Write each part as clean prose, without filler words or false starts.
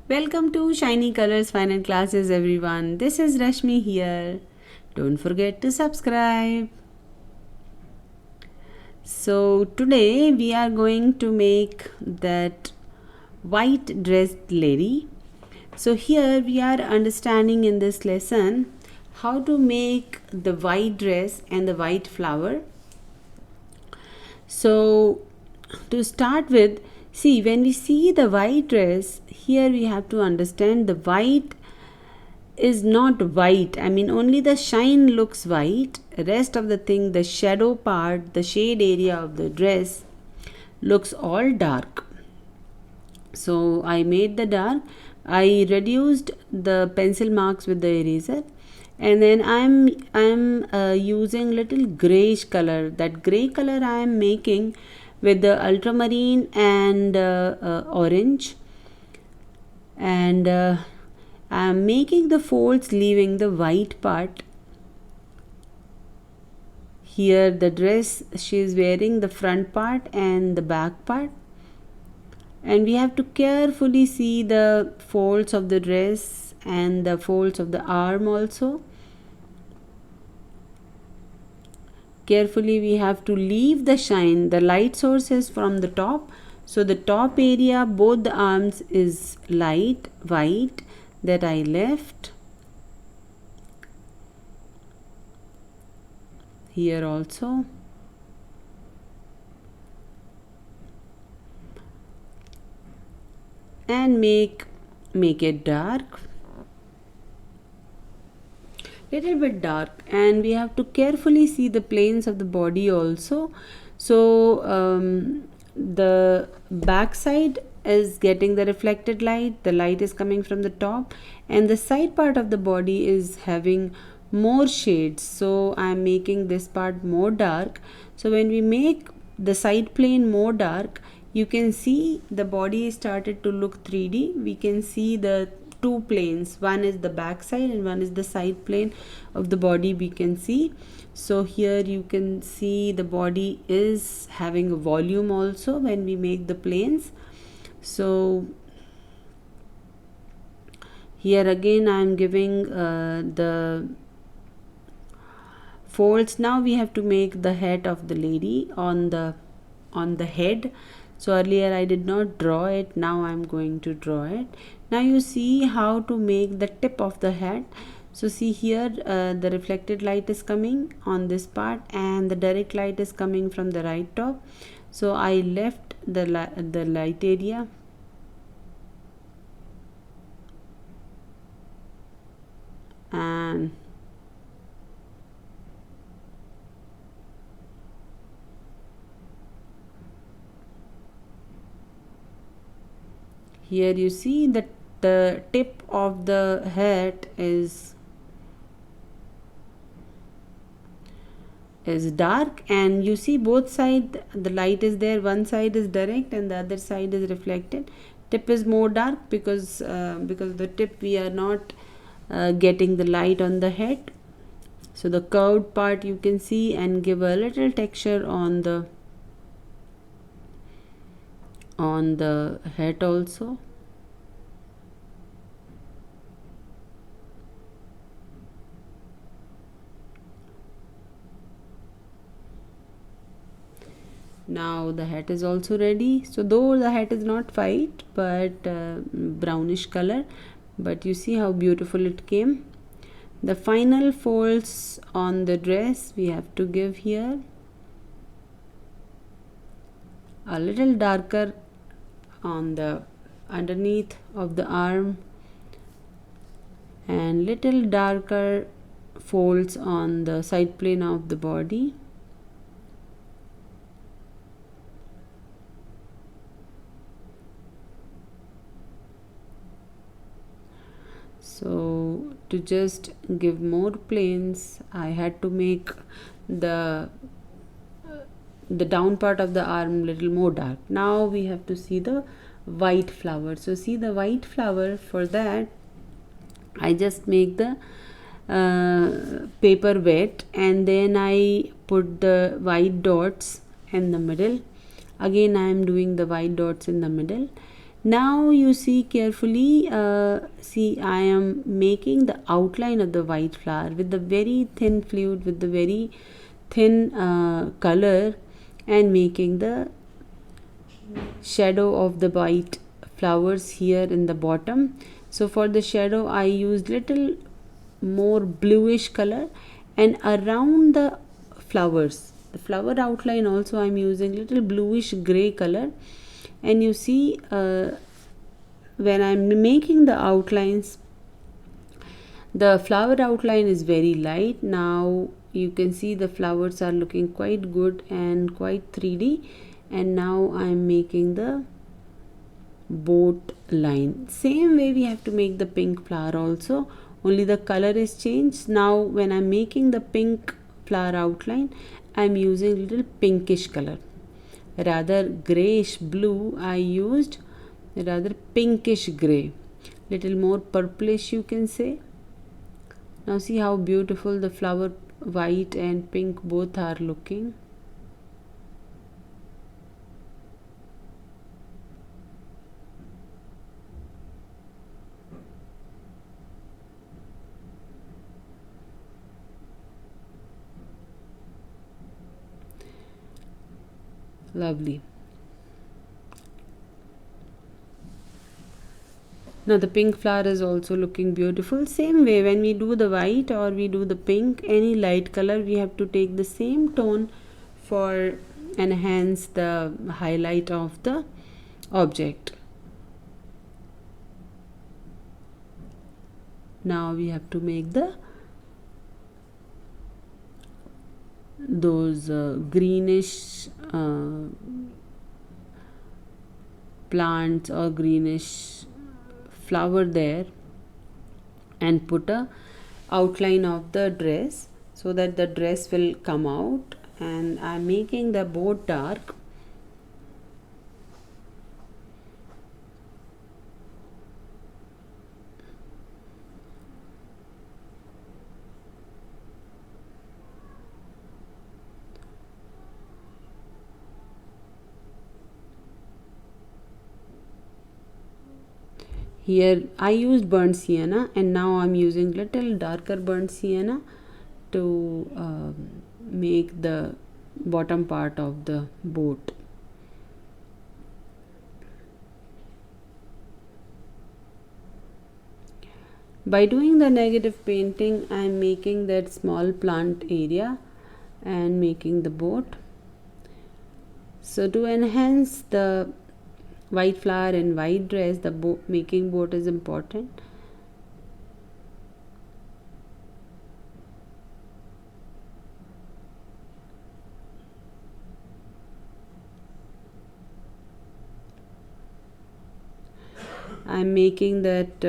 Welcome to Shiny Colors Final Classes, everyone. This is Rashmi here. Don't forget to subscribe. So today we are going to make that white dressed lady. So here we are understanding in this lesson how to make the white dress and the white flower. So to start with, see, when we see the white dress, here we have to understand the white is not white. I mean, only the shine looks white. Rest of the thing, the shadow part, the shade area of the dress looks all dark. So I made the dark. I reduced the pencil marks with the eraser, and then I'm using little grayish color. That gray color I am making with the ultramarine and orange, and I am making the folds leaving the white part. Here the dress, she is wearing the front part and the back part, and we have to carefully see the folds of the dress and the folds of the arm also. Carefully we have to leave the shine. The light source is from the top, so the top area, both the arms, is light white that I left. Here also. And make it dark, little bit dark, and we have to carefully see the planes of the body also. So the back side is getting the reflected light, the light is coming from the top, and the side part of the body is having more shades, so I am making this part more dark. So when we make the side plane more dark, you can see the body started to look 3D. We can see the two planes, one is the back side and one is the side plane of the body, we can see. So here you can see the body is having a volume also when we make the planes. So here again I am giving the folds. Now we have to make the head of the lady on the head. So earlier I did not draw it, now I am going to draw it. Now you see how to make the tip of the head. So see here, the reflected light is coming on this part and the direct light is coming from the right top. So I left the light area. And here you see that the tip of the head is dark, and you see both side the light is there. One side is direct and the other side is reflected. Tip is more dark because the tip we are not getting the light on the head. So the curved part you can see, and give a little texture on the head also. Now the hat is also ready. So though the hat is not white but brownish color, but you see how beautiful it came. The final folds on the dress we have to give here a little darker on the underneath of the arm, and little darker folds on the side plane of the body. So to just give more planes, I had to make the down part of the arm little more dark. Now we have to see the white flower. So see the white flower, for that I just make the paper wet, and then I put the white dots in the middle. Again I am doing the white dots in the middle. Now you see carefully, see I am making the outline of the white flower with the very thin fluid, with the very thin color, and making the shadow of the white flowers here in the bottom. So for the shadow I used little more bluish color, and around the flowers, the flower outline also I'm using little bluish gray color. And you see, when I'm making the outlines, the flower outline is very light. Now you can see the flowers are looking quite good and quite 3D. And now I'm making the boat line. Same way we have to make the pink flower also, only the color is changed. Now when I'm making the pink flower outline, I'm using little pinkish color. Rather grayish blue, I used rather pinkish gray, little more purplish you can say. Now see how beautiful the flower white and pink both are looking. Lovely. Now the pink flower is also looking beautiful. Same way, when we do the white or we do the pink, any light color, we have to take the same tone for enhance the highlight of the object. Now we have to make those greenish plants or greenish flower there, and put a outline of the dress so that the dress will come out. And I'm making the boat dark. Here I used burnt sienna, and now I'm using little darker burnt sienna to make the bottom part of the boat. By doing the negative painting, I'm making that small plant area and making the boat. So to enhance the white flower and white dress, the making boat is important. I'm making that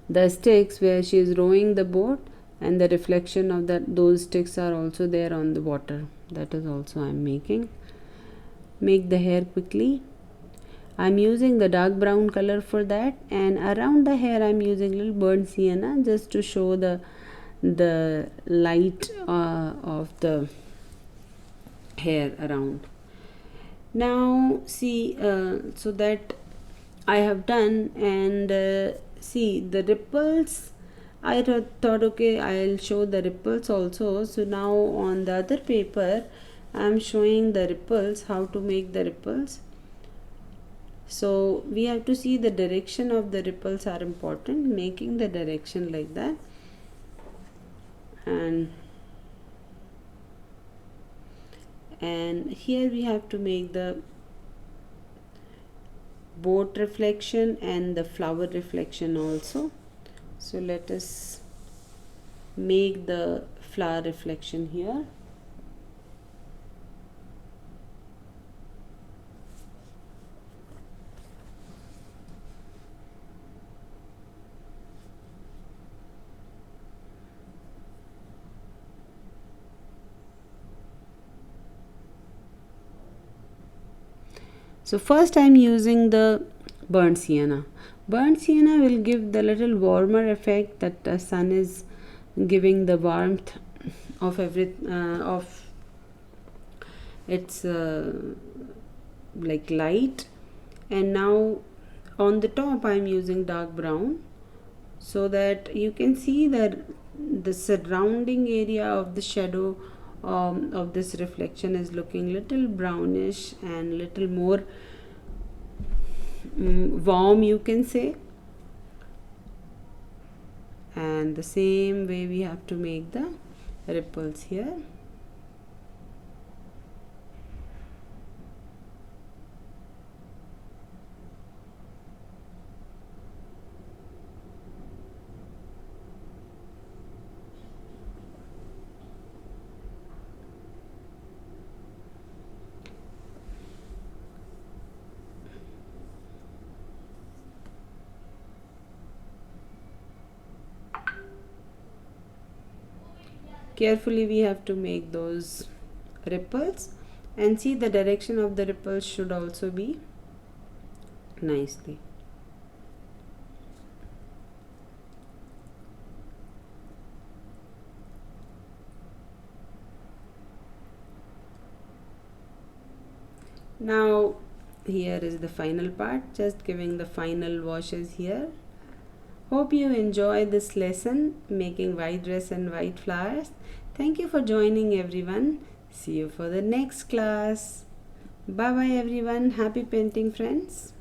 the sticks where she is rowing the boat, and the reflection of those sticks are also there on the water. That is also I'm making. Make the hair quickly. I'm using the dark brown color for that, and around the hair I'm using little burnt sienna just to show the light of the hair around. Now see, so that I have done, and see the ripples. I thought okay, I'll show the ripples also. So now on the other paper I'm showing the ripples, how to make the ripples. So we have to see the direction of the ripples are important, making the direction like that. And here we have to make the boat reflection and the flower reflection also. So let us make the flower reflection here. So first I'm using the burnt sienna. Burnt sienna will give the little warmer effect that the sun is giving the warmth of of its like light. And now on the top I am using dark brown so that you can see that the surrounding area of the shadow of this reflection is looking little brownish and little more warm, you can say. And the same way we have to make the ripples here. Carefully we have to make those ripples, and see the direction of the ripples should also be nicely. Now here is the final part, just giving the final washes here. Hope you enjoy this lesson, making white dress and white flowers. Thank you for joining, everyone. See you for the next class. Bye bye everyone. Happy painting, friends.